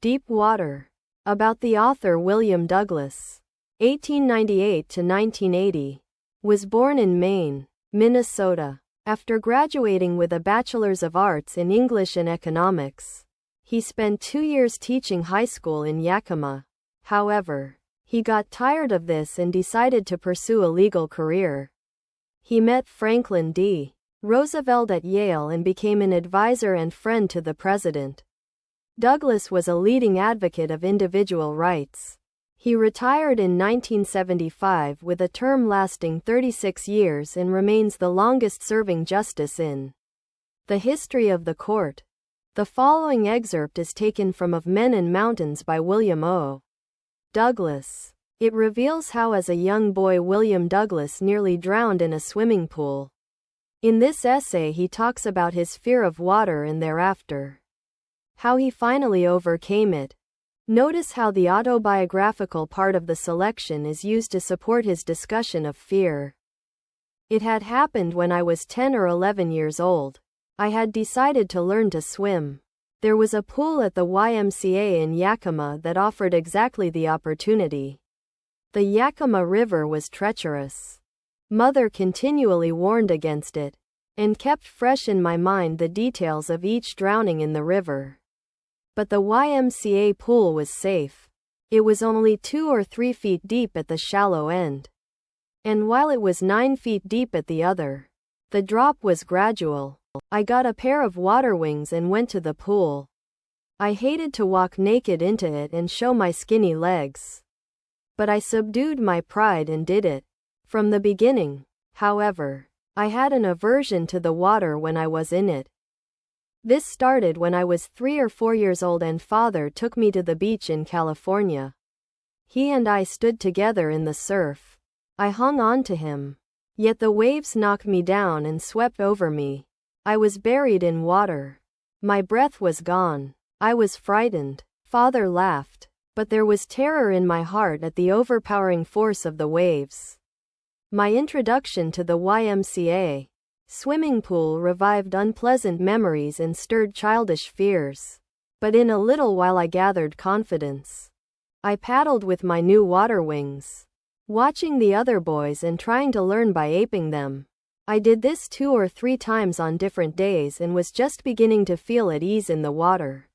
Deep Water. About the author William Douglas, 1898 to 1980, was born in Maine, Minnesota. After graduating with a Bachelor's of Arts in English and Economics, he spent 2 years teaching high school in Yakima. However, he got tired of this and decided to pursue a legal career. He met Franklin D. Roosevelt at Yale and became an advisor and friend to the president. Douglas was a leading advocate of individual rights. He retired in 1975 with a term lasting 36 years and remains the longest-serving justice in the history of the court. The following excerpt is taken from Of Men and Mountains by William O. Douglas. It reveals how as a young boy William Douglas nearly drowned in a swimming pool. In this essay he talks about his fear of water and thereafter how he finally overcame it. Notice how the autobiographical part of the selection is used to support his discussion of fear. It had happened when I was 10 or 11 years old. I had decided to learn to swim. There was a pool at the YMCA in Yakima that offered exactly the opportunity. The Yakima River was treacherous. Mother continually warned against it, and kept fresh in my mind the details of each drowning in the river. But the YMCA pool was safe. It was only 2 or 3 feet deep at the shallow end. And while it was 9 feet deep at the other, the drop was gradual. I got a pair of water wings and went to the pool. I hated to walk naked into it and show my skinny legs. But I subdued my pride and did it. From the beginning, however, I had an aversion to the water when I was in it. This started when I was 3 or 4 years old and father took me to the beach in California. He and I stood together in the surf. I hung on to him. Yet the waves knocked me down and swept over me. I was buried in water. My breath was gone. I was frightened. Father laughed. But there was terror in my heart at the overpowering force of the waves. My introduction to the YMCA swimming pool revived unpleasant memories and stirred childish fears. But in a little while I gathered confidence. I paddled with my new water wings, watching the other boys and trying to learn by aping them. I did this 2 or 3 times on different days and was just beginning to feel at ease in the water.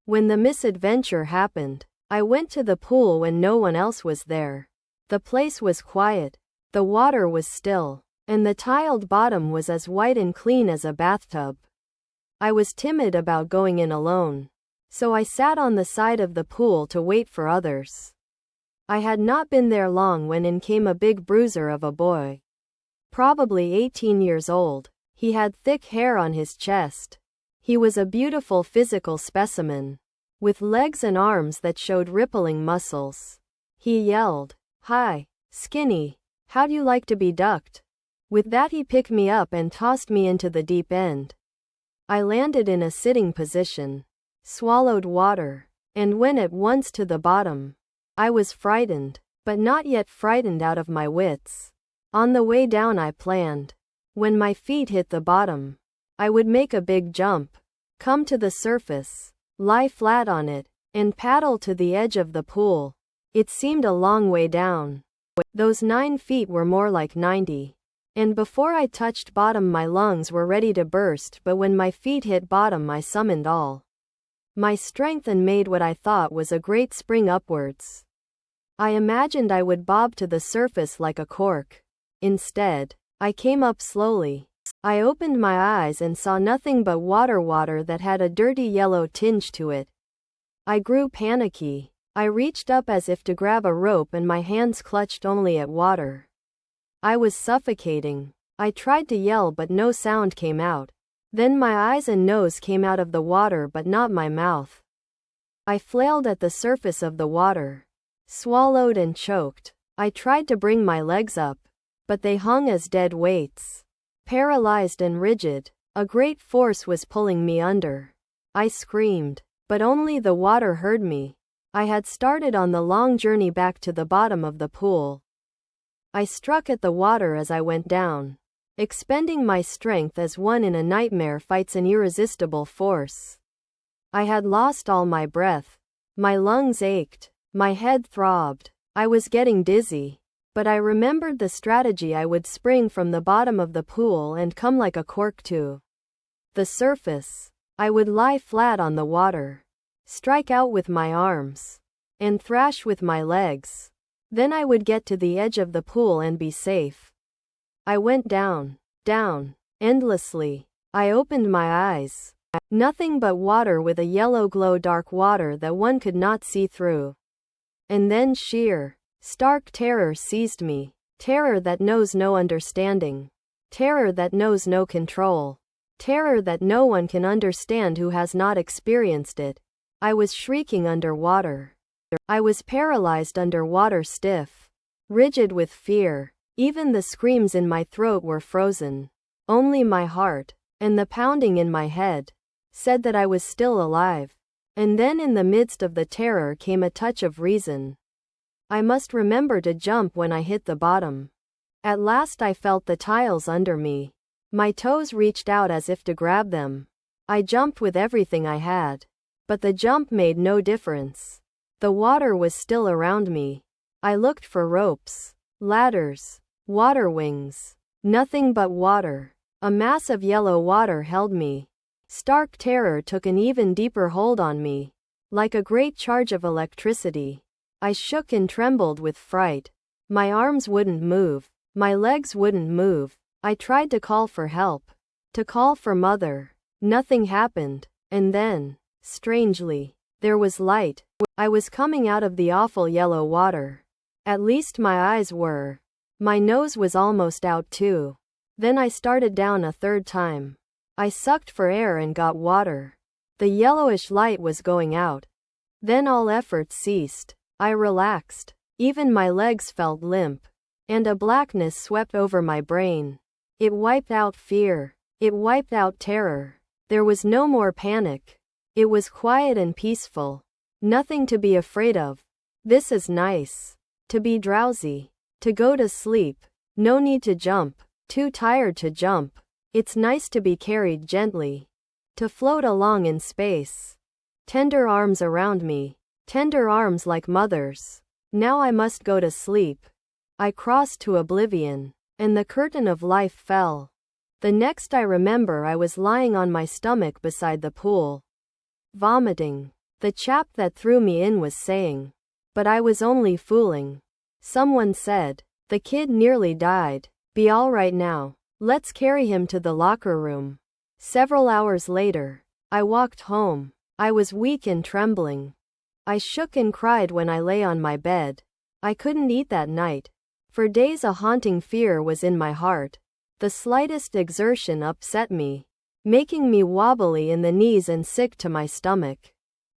When the misadventure happened, I went to the pool when no one else was there. The place was quiet. The water was still, and the tiled bottom was as white and clean as a bathtub. I was timid about going in alone, so I sat on the side of the pool to wait for others. I had not been there long when in came a big bruiser of a boy. Probably 18 years old. He had thick hair on his chest. He was a beautiful physical specimen, with legs and arms that showed rippling muscles. He yelled, "Hi, skinny, how'd you like to be ducked?" With that he picked me up and tossed me into the deep end. I landed in a sitting position, swallowed water, and went at once to the bottom. I was frightened, but not yet frightened out of my wits. On the way down I planned, when my feet hit the bottom, I would make a big jump, come to the surface, lie flat on it, and paddle to the edge of the pool. It seemed a long way down. Those 9 feet were more like 90. And before I touched bottom my lungs were ready to burst, but when my feet hit bottom I summoned all my strength and made what I thought was a great spring upwards. I imagined I would bob to the surface like a cork. Instead, I came up slowly. I opened my eyes and saw nothing but water that had a dirty yellow tinge to it. I grew panicky. I reached up as if to grab a rope and my hands clutched only at water. I was suffocating. I tried to yell but no sound came out. Then my eyes and nose came out of the water but not my mouth. I flailed at the surface of the water, swallowed and choked. I tried to bring my legs up, but they hung as dead weights. Paralyzed and rigid, a great force was pulling me under. I screamed, but only the water heard me. I had started on the long journey back to the bottom of the pool. I struck at the water as I went down, expending my strength as one in a nightmare fights an irresistible force. I had lost all my breath. My lungs ached. My head throbbed. I was getting dizzy. But I remembered the strategy. I would spring from the bottom of the pool and come like a cork to the surface. I would lie flat on the water, strike out with my arms, and thrash with my legs. Then I would get to the edge of the pool and be safe. I went down, down, endlessly. I opened my eyes. Nothing but water with a yellow glow, dark water that one could not see through. And then sheer, stark terror seized me. Terror that knows no understanding. Terror that knows no control. Terror that no one can understand who has not experienced it. I was shrieking underwater. I was paralyzed underwater, stiff, rigid with fear. Even the screams in my throat were frozen. Only my heart, and the pounding in my head, said that I was still alive. And then in the midst of the terror came a touch of reason. I must remember to jump when I hit the bottom. At last I felt the tiles under me. My toes reached out as if to grab them. I jumped with everything I had. But the jump made no difference. The water was still around me. I looked for ropes, ladders, water wings. Nothing but water. A mass of yellow water held me. Stark terror took an even deeper hold on me. Like a great charge of electricity. I shook and trembled with fright. My arms wouldn't move. My legs wouldn't move. I tried to call for help. To call for mother. Nothing happened. And then, strangely, there was light. I was coming out of the awful yellow water. At least my eyes were. My nose was almost out too. Then I started down a third time. I sucked for air and got water. The yellowish light was going out. Then all effort ceased. I relaxed. Even my legs felt limp. And a blackness swept over my brain. It wiped out fear. It wiped out terror. There was no more panic. It was quiet and peaceful. Nothing to be afraid of. This is nice. To be drowsy. To go to sleep. No need to jump. Too tired to jump. It's nice to be carried gently. To float along in space. Tender arms around me. Tender arms like mother's. Now I must go to sleep. I crossed to oblivion. And the curtain of life fell. The next I remember, I was lying on my stomach beside the pool. Vomiting. The chap that threw me in was saying. But I was only fooling. Someone said, "The kid nearly died. Be all right now. Let's carry him to the locker room." Several hours later, I walked home. I was weak and trembling. I shook and cried when I lay on my bed. I couldn't eat that night. For days a haunting fear was in my heart. The slightest exertion upset me, making me wobbly in the knees and sick to my stomach.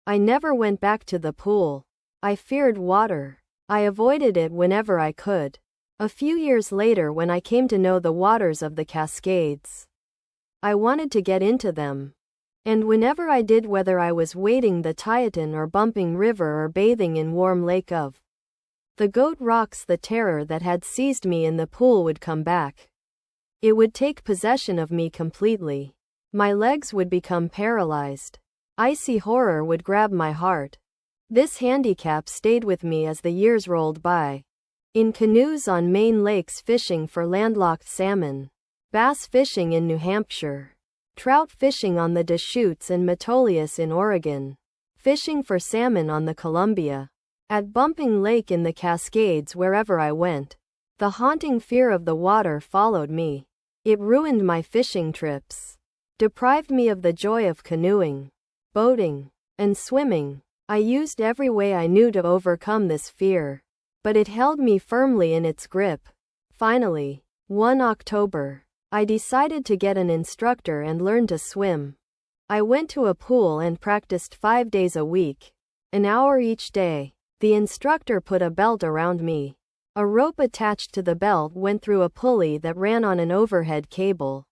I never went back to the pool. I feared water. I avoided it whenever I could. A few years later, when I came to know the waters of the Cascades, I wanted to get into them. And whenever I did, whether I was wading the Tieton or bumping river or bathing in warm lake of the Goat Rocks, the terror that had seized me in the pool would come back. It would take possession of me completely. My legs would become paralyzed. Icy horror would grab my heart. This handicap stayed with me as the years rolled by. In canoes on Maine lakes, fishing for landlocked salmon. Bass fishing in New Hampshire. Trout fishing on the Deschutes and Metolius in Oregon. Fishing for salmon on the Columbia. At Bumping Lake in the Cascades, wherever I went, the haunting fear of the water followed me. It ruined my fishing trips. Deprived me of the joy of canoeing, boating, and swimming. I used every way I knew to overcome this fear. But it held me firmly in its grip. Finally, one October, I decided to get an instructor and learn to swim. I went to a pool and practiced 5 days a week, an hour each day. The instructor put a belt around me. A rope attached to the belt went through a pulley that ran on an overhead cable.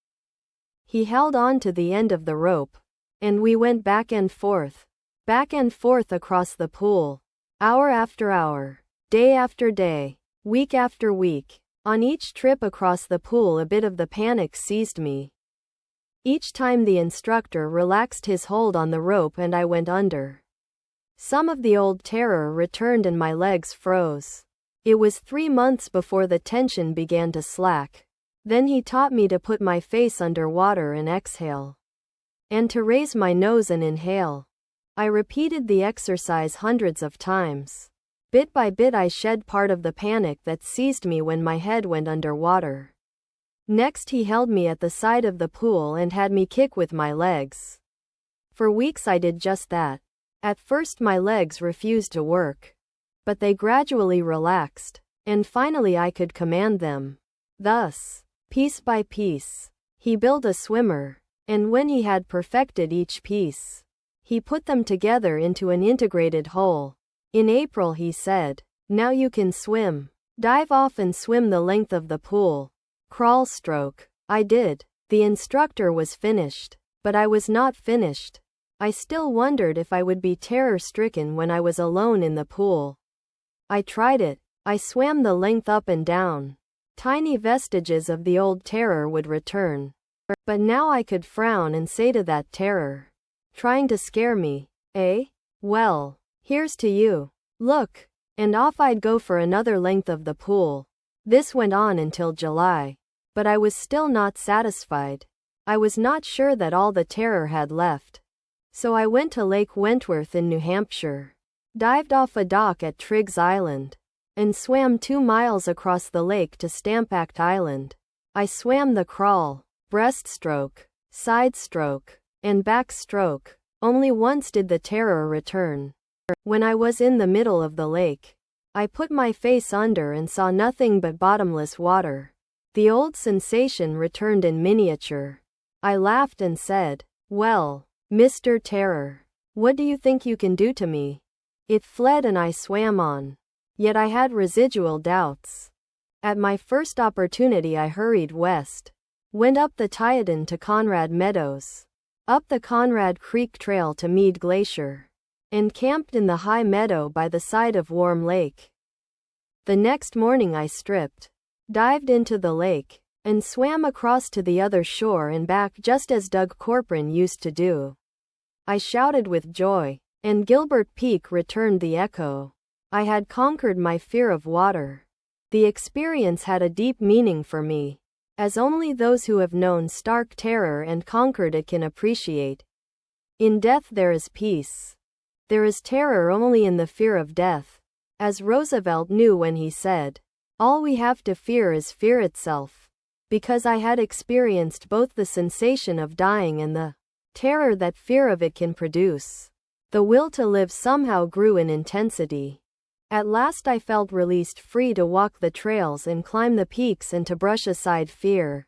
He held on to the end of the rope, and we went back and forth across the pool, hour after hour, day after day, week after week. On each trip across the pool, a bit of the panic seized me. Each time the instructor relaxed his hold on the rope and I went under. Some of the old terror returned and my legs froze. It was 3 months before the tension began to slack. Then he taught me to put my face under water and exhale. And to raise my nose and inhale. I repeated the exercise hundreds of times. Bit by bit I shed part of the panic that seized me when my head went under water. Next he held me at the side of the pool and had me kick with my legs. For weeks I did just that. At first my legs refused to work. But they gradually relaxed, and finally I could command them. Thus, piece by piece, he built a swimmer, and when he had perfected each piece, he put them together into an integrated whole. In April he said, "Now you can swim. Dive off and swim the length of the pool. Crawl stroke." I did. The instructor was finished, but I was not finished. I still wondered if I would be terror-stricken when I was alone in the pool. I tried it. I swam the length up and down. Tiny vestiges of the old terror would return. But now I could frown and say to that terror, "Trying to scare me, eh? Well, here's to you. Look." And off I'd go for another length of the pool. This went on until July. But I was still not satisfied. I was not sure that all the terror had left. So I went to Lake Wentworth in New Hampshire, dived off a dock at Triggs Island, and swam 2 miles across the lake to Stampact Island. I swam the crawl, breaststroke, side stroke, and backstroke. Only once did the terror return. When I was in the middle of the lake, I put my face under and saw nothing but bottomless water. The old sensation returned in miniature. I laughed and said, "Well, Mr. Terror, what do you think you can do to me?" It fled and I swam on. Yet I had residual doubts. At my first opportunity I hurried west, went up the Tieton to Conrad Meadows, up the Conrad Creek Trail to Mead Glacier, and camped in the high meadow by the side of Warm Lake. The next morning I stripped, dived into the lake, and swam across to the other shore and back just as Doug Corcoran used to do. I shouted with joy, and Gilbert Peak returned the echo. I had conquered my fear of water. The experience had a deep meaning for me, as only those who have known stark terror and conquered it can appreciate. In death there is peace. There is terror only in the fear of death, as Roosevelt knew when he said, "All we have to fear is fear itself." Because I had experienced both the sensation of dying and the terror that fear of it can produce, the will to live somehow grew in intensity. At last I felt released, free to walk the trails and climb the peaks and to brush aside fear.